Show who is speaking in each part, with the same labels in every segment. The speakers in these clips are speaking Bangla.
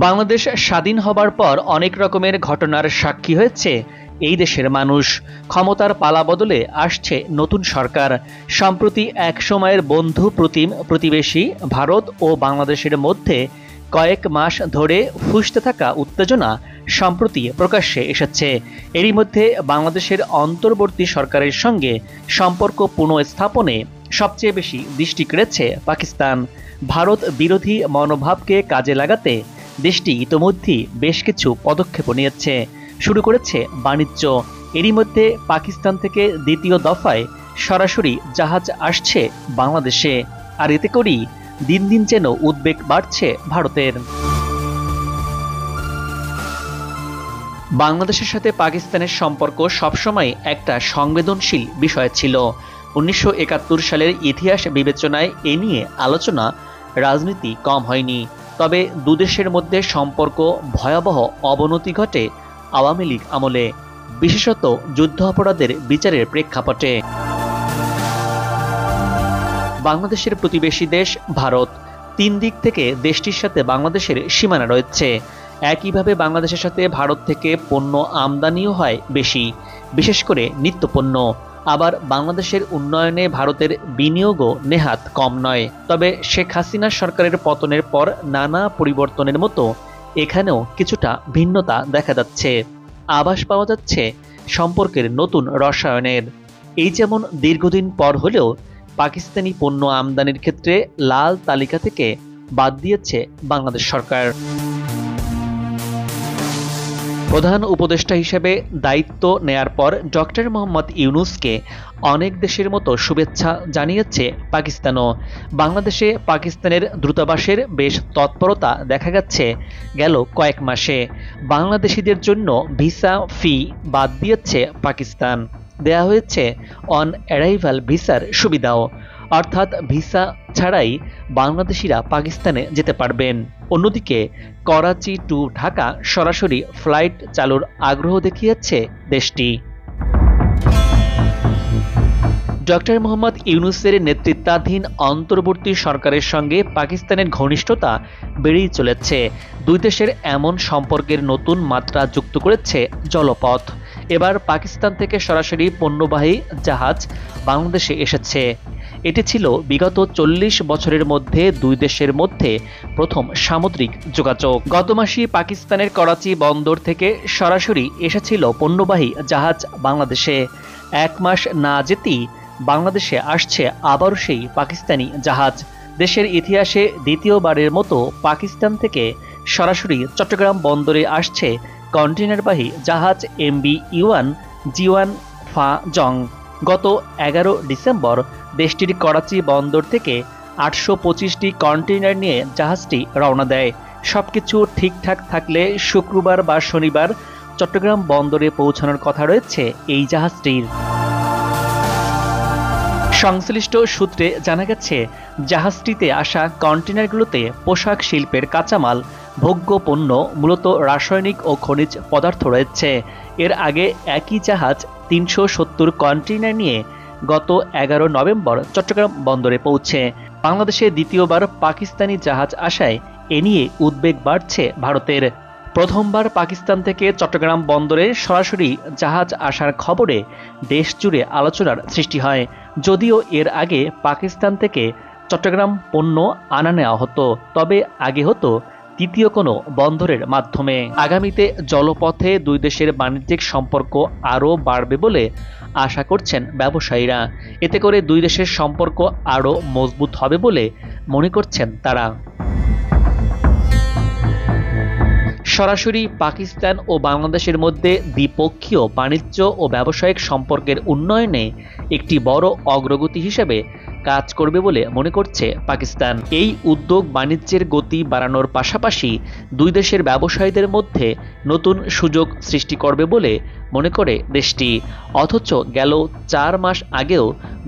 Speaker 1: বাংলাদেশ স্বাধীন হবার পর অনেক রকমের ঘটনার সাক্ষী হয়েছে এই দেশের মানুষ। ক্ষমতার পালাবদলে আসছে নতুন সরকার। সম্প্রতি এক সময়ের বন্ধু প্রতিম প্রতিবেশী ভারত ও বাংলাদেশের মধ্যে কয়েক মাস ধরে ফুঁসতে থাকা উত্তেজনা সম্প্রতি প্রকাশ্যে এসেছে। এরই মধ্যে বাংলাদেশের অন্তর্বর্তী সরকারের সঙ্গে সম্পর্ক পুনঃস্থাপনে সবচেয়ে বেশি দৃষ্টি কেড়েছে পাকিস্তান। ভারত বিরোধী মনোভাবকে কাজে লাগাতে দেশটি ইতোমধ্যেই বেশ কিছু পদক্ষেপ নিয়েছে, শুরু করেছে বাণিজ্য। এরই মধ্যে পাকিস্তান থেকে দ্বিতীয় দফায় সরাসরি জাহাজ আসছে বাংলাদেশে, আর এতে করেই দিন দিন যেন উদ্বেগ বাড়ছে ভারতের। বাংলাদেশের সাথে পাকিস্তানের সম্পর্ক সবসময় একটা সংবেদনশীল বিষয় ছিল। 1971 সালের ইতিহাস বিবেচনায় এ নিয়ে আলোচনা রাজনীতি কম হয়নি। তবে দুদেশের মধ্যে সম্পর্ক ভয়াবহ অবনতি ঘটে আওয়ামী লীগ আমলে, বিশেষত যুদ্ধ অপরাধের বিচারের প্রেক্ষাপটে। বাংলাদেশের প্রতিবেশী দেশ ভারত। 3 দিক থেকে দেশটির সাথে বাংলাদেশের সীমানা রয়েছে। একইভাবে বাংলাদেশের সাথে ভারত থেকে পণ্য আমদানিও হয় বেশি, বিশেষ করে নিত্যপণ্য। আবার বাংলাদেশের উন্নয়নে ভারতের বিনিয়োগও নেহাত কম নয়। তবে শেখ হাসিনা সরকারের পতনের পর নানা পরিবর্তনের মতো এখানেও কিছুটা ভিন্নতা দেখা যাচ্ছে। আভাস পাওয়া যাচ্ছে সম্পর্কের নতুন রসায়নের। এই যেমন দীর্ঘদিন পর হলেও পাকিস্তানি পণ্য আমদানির ক্ষেত্রে লাল তালিকা থেকে বাদ দিয়েছে বাংলাদেশ সরকার। প্রধান উপদেষ্টা হিসেবে দায়িত্ব নেয়ার পর ডক্টর মোহাম্মদ ইউনূসকে অনেক দেশের মতো শুভেচ্ছা জানিয়েছে পাকিস্তানও। বাংলাদেশে পাকিস্তানের দূতাবাসের বেশ তৎপরতা দেখা গেছে গেল কয়েক মাসে। বাংলাদেশিদের জন্য ভিসা ফি বাদ দিয়েছে পাকিস্তান, দেয়া হয়েছে অন অ্যারাইভাল ভিসার সুবিধাও, অর্থাৎ ভিসা ছাড়াই বাংলাদেশিরা পাকিস্তানে যেতে পারবেন। অন্যদিকে করাচি টু ঢাকা সরাসরি ফ্লাইট চালুর আগ্রহ দেখিয়েছে দেশটি। ডক্টর মোহাম্মদ ইউনূসের নেতৃত্বাধীন অন্তর্বর্তী সরকারের সঙ্গে পাকিস্তানের ঘনিষ্ঠতা বেড়েই চলেছে। দুই দেশের এমন সম্পর্কের নতুন মাত্রা যুক্ত করেছে জলপথ। এবার পাকিস্তান থেকে সরাসরি পণ্যবাহী জাহাজ বাংলাদেশে এসেছে। এটি ছিল বিগত 40 বছরের মধ্যে দুই দেশের মধ্যে প্রথম সামুদ্রিক যোগাযোগ। গত মাসে পাকিস্তানের করাচি বন্দর থেকে সরাসরি এসেছিল পণ্যবাহী জাহাজ বাংলাদেশে। 1 মাস না যেতেই বাংলাদেশে আসছে আবারও সেই পাকিস্তানি জাহাজ। দেশের ইতিহাসে দ্বিতীয়বারের মতো পাকিস্তান থেকে সরাসরি চট্টগ্রাম বন্দরে আসছে কন্টেইনারবাহী জাহাজ MV ইউয়ান জিওয়ান ফা জং। গত 11 ডিসেম্বর দেশটির করাচি বন্দর থেকে 825টি কন্টেইনার নিয়ে জাহাজটি রওনা দেয়। সবকিছু ঠিকঠাক থাকলে শুক্রবার বা শনিবার চট্টগ্রাম বন্দরে পৌঁছানোর কথা রয়েছে এই জাহাজটির। সংশ্লিষ্ট সূত্রে জানা গেছে, জাহাজটিতে আসা কন্টেইনারগুলোতে পোশাক শিল্পের কাঁচামাল, ভোগ্য পণ্য, মূলত রাসায়নিক ও খনিজ পদার্থ রয়েছে। এর আগে একই জাহাজ 370 কন্টেইনার নিয়ে গত 11 নভেম্বর চট্টগ্রাম বন্দরে পৌঁছে। বাংলাদেশে দ্বিতীয়বার পাকিস্তানি জাহাজ আসায় এ নিয়ে উদ্বেগ বাড়ছে ভারতের। প্রথমবার পাকিস্তান থেকে চট্টগ্রাম বন্দরে সরাসরি জাহাজ আসার খবরে দেশ জুড়ে আলোচনার সৃষ্টি হয়। যদিও এর আগে পাকিস্তান থেকে চট্টগ্রাম পণ্য আনা নেওয়া হতো, তবে আগে হতো তৃতীয় কোনো বন্দরের মাধ্যমে। আগামীতে জলপথে দুই দেশের বাণিজ্যিক সম্পর্ক আরও বাড়বে বলে আশা করছেন ব্যবসায়ীরা। এতে করে দুই দেশের সম্পর্ক আরও মজবুত হবে বলে মনে করছেন তারা। সরাসরি পাকিস্তান ও বাংলাদেশের মধ্যে দ্বিপক্ষীয় বাণিজ্য ও ব্যবসায়িক সম্পর্কের উন্নয়নে একটি বড় অগ্রগতি হিসেবে কাজ করবে বলে মনে করছে পাকিস্তান। এই উদ্যোগ বাণিজ্যের গতি বাড়ানোর পাশাপাশি দুই দেশের ব্যবসায়ীদের মধ্যে নতুন সুযোগ সৃষ্টি করবে বলে মনে করে দেশটি। অথচ গেল 4 মাস আগেও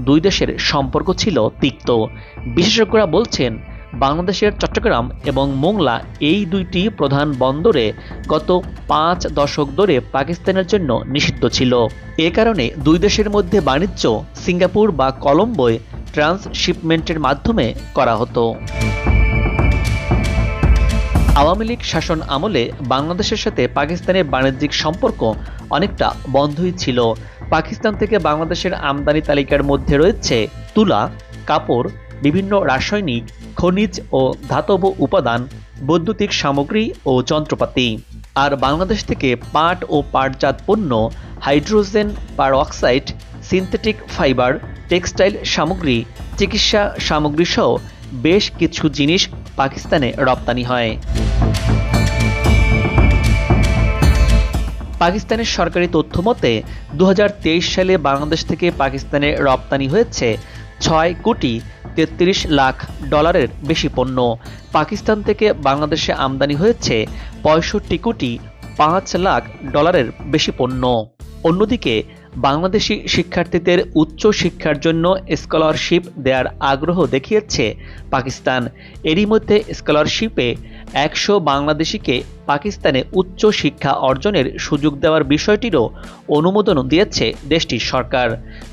Speaker 1: দুই দেশের সম্পর্ক ছিল তিক্ত। বিশেষজ্ঞরা বলছেন, বাংলাদেশের চট্টগ্রাম এবং মোংলা এই দুইটি প্রধান বন্দরে গত 5 দশক ধরে পাকিস্তানের জন্য নিষিদ্ধ ছিল। এ কারণে দুই দেশের মধ্যে বাণিজ্য সিঙ্গাপুর বা কলম্বোয় ট্রান্সশিপমেন্টের মাধ্যমে করা হতো। আওয়ামী লীগ শাসন আমলে বাংলাদেশের সাথে পাকিস্তানের বাণিজ্যিক সম্পর্ক অনেকটা বন্ধই ছিল। পাকিস্তান থেকে বাংলাদেশের আমদানি তালিকার মধ্যে রয়েছে তুলা, কাপড়, বিভিন্ন রাসায়নিক, খনিজ ও ধাতব উপাদান, বৈদ্যুতিক সামগ্রী ও যন্ত্রপাতি। আর বাংলাদেশ থেকে পাট ও পাটজাত পণ্য, hydrogen peroxide, synthetic fibre, textile সামগ্রী, চিকিৎসা সামগ্রী সহ বেশ কিছু জিনিস পাকিস্তানে রপ্তানি হয়। পাকিস্তানের সরকারি তথ্য মতে 2023 সালে বাংলাদেশ থেকে পাকিস্তানে রপ্তানি হয়েছে 6,33,00,000 বেশি পণ্য। পাকিস্তান থেকে বাংলাদেশে আমদানি হয়েছে 65,05,00,000 বেশি পণ্য। অন্যদিকে বাংলাদেশি শিক্ষার্থীদের উচ্চ শিক্ষার জন্য স্কলারশিপ দেওয়ার আগ্রহ দেখিয়েছে পাকিস্তান। এরই মধ্যে স্কলারশিপে 100 বাংলাদেশিকে পাকিস্তানে উচ্চ শিক্ষা অর্জনের সুযোগ দেওয়ার বিষয়টিরও অনুমোদন দিয়েছে দেশটির সরকার।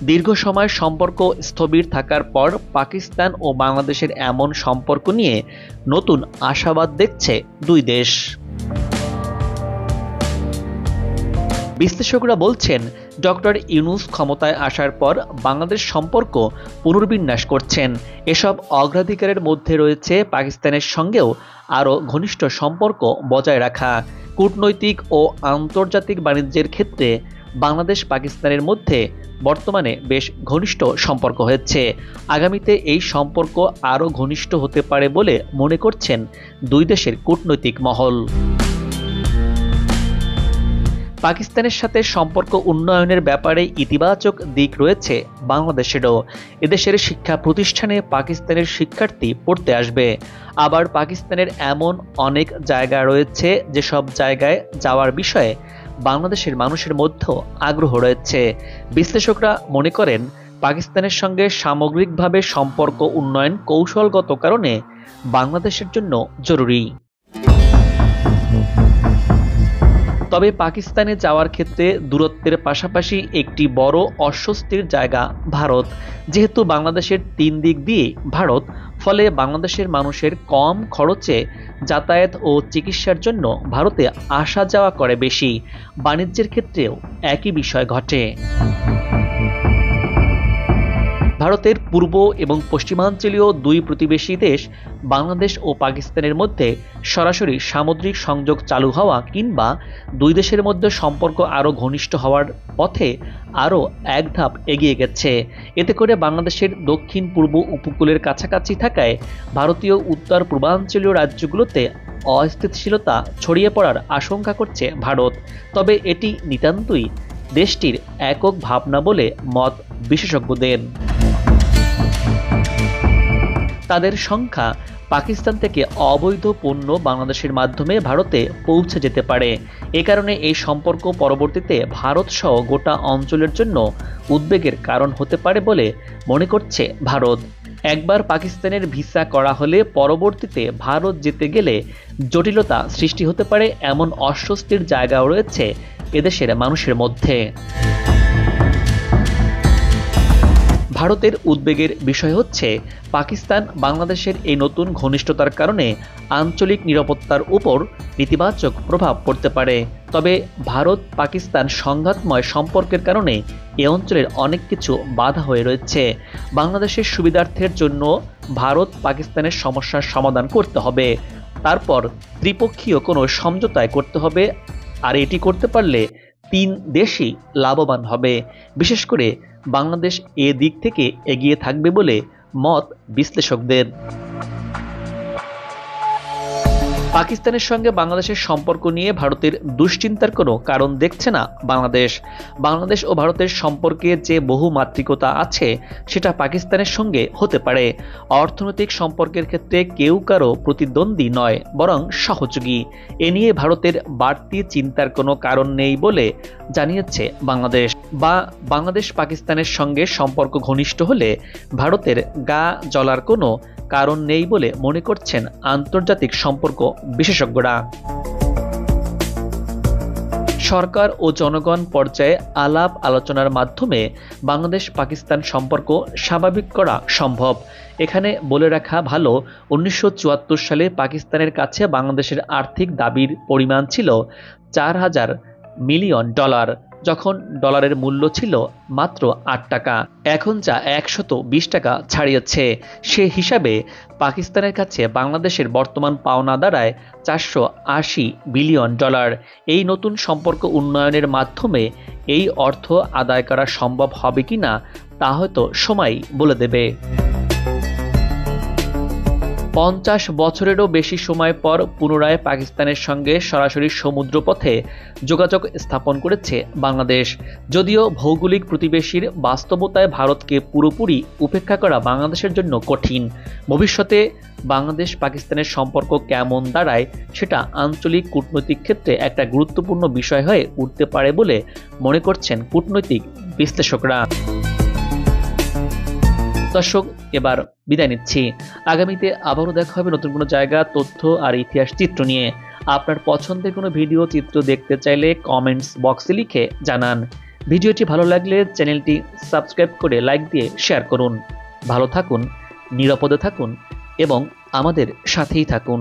Speaker 1: দীর্ঘ সময় সম্পর্ক স্থবির থাকার পর পাকিস্তান ও বাংলাদেশের এমন সম্পর্ক নিয়ে নতুন আশাবাদ দেখছে দুই দেশ। বিশ্লেষকরা বলছেন, ডক্টর ইউনূস ক্ষমতায় আসার পর বাংলাদেশ সম্পর্ক পুনর্বিন্যাস করছেন। এসব অগ্রাধিকারের মধ্যে রয়েছে পাকিস্তানের সঙ্গেও আরও ঘনিষ্ঠ সম্পর্ক বজায় রাখা। কূটনৈতিক ও আন্তর্জাতিক বাণিজ্যের ক্ষেত্রে বাংলাদেশ পাকিস্তানের মধ্যে বর্তমানে বেশ ঘনিষ্ঠ সম্পর্ক হয়েছে। আগামীতে এই সম্পর্ক আরও ঘনিষ্ঠ হতে পারে বলে মনে করছেন দুই দেশের কূটনৈতিক মহল। পাকিস্তানের সাথে সম্পর্ক উন্নয়নের ব্যাপারে ইতিবাচক দিক রয়েছে বাংলাদেশেরও। এদেশের শিক্ষা প্রতিষ্ঠানে পাকিস্তানের শিক্ষার্থী পড়তে আসবে। আবার পাকিস্তানের এমন অনেক জায়গা রয়েছে যেসব জায়গায় যাওয়ার বিষয়ে বাংলাদেশের মানুষের মধ্যেও আগ্রহ রয়েছে। বিশ্লেষকরা মনে করেন, পাকিস্তানের সঙ্গে সামগ্রিকভাবে সম্পর্ক উন্নয়ন কৌশলগত কারণে বাংলাদেশের জন্য জরুরি। তবে পাকিস্তানে যাওয়ার ক্ষেত্রে দূরত্বের পাশাপাশি একটি বড় অস্বস্তির জায়গা ভারত। যেহেতু বাংলাদেশের 3 দিক দিয়ে ভারত, ফলে বাংলাদেশের মানুষের কম খরচে যাতায়াত ও চিকিৎসার জন্য ভারতে আসা যাওয়া করে বেশি। বাণিজ্যের ক্ষেত্রেও একই বিষয় ঘটে। ভারতের পূর্ব এবং পশ্চিমাঞ্চলীয় দুই প্রতিবেশী দেশ বাংলাদেশ ও পাকিস্তানের মধ্যে সরাসরি সামুদ্রিক সংযোগ চালু হওয়া কিংবা দুই দেশের মধ্যে সম্পর্ক আরও ঘনিষ্ঠ হওয়ার পথে আরও এক ধাপ এগিয়ে গেছে। এতে করে বাংলাদেশের দক্ষিণ পূর্ব উপকূলের কাছাকাছি থাকায় ভারতীয় উত্তর পূর্বাঞ্চলীয় রাজ্যগুলোতে অস্থিতিশীলতা ছড়িয়ে পড়ার আশঙ্কা করছে ভারত। তবে এটি নিতান্তই দেশটির একক ভাবনা বলে মত বিশেষজ্ঞদের। তাদের সংখ্যা পাকিস্তান থেকে অবৈধ পণ্য বাংলাদেশের মাধ্যমে ভারতে পৌঁছে যেতে পারে। এ কারণে এই সম্পর্ক পরবর্তীতে ভারত সহ গোটা অঞ্চলের জন্য উদ্বেগের কারণ হতে পারে বলে মনে করছে ভারত। একবার পাকিস্তানের ভিসা করা হলে পরবর্তীতে ভারত যেতে গেলে জটিলতা সৃষ্টি হতে পারে, এমন অস্বস্তির জায়গাও রয়েছে এদেশের মানুষের মধ্যে। ভারতের উদ্বেগের বিষয় হচ্ছে, পাকিস্তান বাংলাদেশের এই নতুন ঘনিষ্ঠতার কারণে আঞ্চলিক নিরাপত্তার উপর নেতিবাচক প্রভাব পড়তে পারে। তবে ভারত পাকিস্তান সংঘাতময় সম্পর্কের কারণে এ অঞ্চলের অনেক কিছু বাধা হয়ে রয়েছে। বাংলাদেশের সুবিধার্থের জন্য ভারত পাকিস্তানের সমস্যার সমাধান করতে হবে, তারপর ত্রিপক্ষীয় কোনো সমঝোতায় করতে হবে। আর এটি করতে পারলে 3 দেশই লাভবান হবে। বিশেষ করে বাংলাদেশ এ দিক থেকে এগিয়ে থাকবে বলে মত বিশ্লেষকদের। পাকিস্তানের সঙ্গে বাংলাদেশের সম্পর্ক নিয়ে ভারতের দুশ্চিন্তার কোনো কারণ দেখছে না বাংলাদেশ। বাংলাদেশ ও ভারতের সম্পর্কে যে বহুমাত্রিকতা আছে সেটা পাকিস্তানের সঙ্গে হতে পারে। অর্থনৈতিক সম্পর্কের ক্ষেত্রে কেউ কারো প্রতিদ্বন্দ্বী নয়, বরং সহযোগী। এ নিয়ে ভারতের বাড়তি চিন্তার কোনো কারণ নেই বলে জানিয়েছে বাংলাদেশ। বাংলাদেশ পাকিস্তানের সঙ্গে সম্পর্ক ঘনিষ্ঠ হলে ভারতের গা জ্বলার কোনো কারণ নেই বলে মনে করছেন আন্তর্জাতিক সম্পর্ক বিশেষজ্ঞরা। সরকার ও জনগণ পর্যায়ে আলাপ আলোচনার মাধ্যমে বাংলাদেশ পাকিস্তান সম্পর্ক স্বাভাবিক করা সম্ভব। এখানে বলে রাখা ভালো, 1974 সালে পাকিস্তানের কাছে বাংলাদেশের আর্থিক দাবির পরিমাণ ছিল $4,000 মিলিয়ন, যখন ডলারের মূল্য ছিল মাত্র 8 টাকা। এখন যা 120 টাকা ছাড়িয়েছে। সে হিসাবে পাকিস্তানের কাছে বাংলাদেশের বর্তমান পাওনা দাঁড়ায় $480 বিলিয়ন। এই নতুন সম্পর্ক উন্নয়নের মাধ্যমে এই অর্থ আদায় করা সম্ভব হবে কিনা তা হয়তো সময় বলে দেবে। 50 বছরেরও বেশি সময় পর পুনরায় পাকিস্তানের সঙ্গে সরাসরি সমুদ্রপথে যোগাযোগ স্থাপন করেছে বাংলাদেশ। যদিও ভৌগোলিক প্রতিবেশীর বাস্তবতায় ভারতকে পুরোপুরি উপেক্ষা করা বাংলাদেশের জন্য কঠিন। ভবিষ্যতে বাংলাদেশ পাকিস্তানের সম্পর্ক কেমন দাঁড়ায় সেটা আঞ্চলিক কূটনৈতিক ক্ষেত্রে একটা গুরুত্বপূর্ণ বিষয় হয়ে উঠতে পারে বলে মনে করছেন কূটনৈতিক বিশ্লেষকরা। দর্শক, এবার বিদায় নিচ্ছি। আগামীতে আবারও দেখা হবে নতুন কোনো জায়গা, তথ্য আর ইতিহাস চিত্র নিয়ে। আপনার পছন্দের কোনো ভিডিও চিত্র দেখতে চাইলে কমেন্টস বক্সে লিখে জানান। ভিডিওটি ভালো লাগলে চ্যানেলটি সাবস্ক্রাইব করে লাইক দিয়ে শেয়ার করুন। ভালো থাকুন, নিরাপদে থাকুন এবং আমাদের সাথেই থাকুন।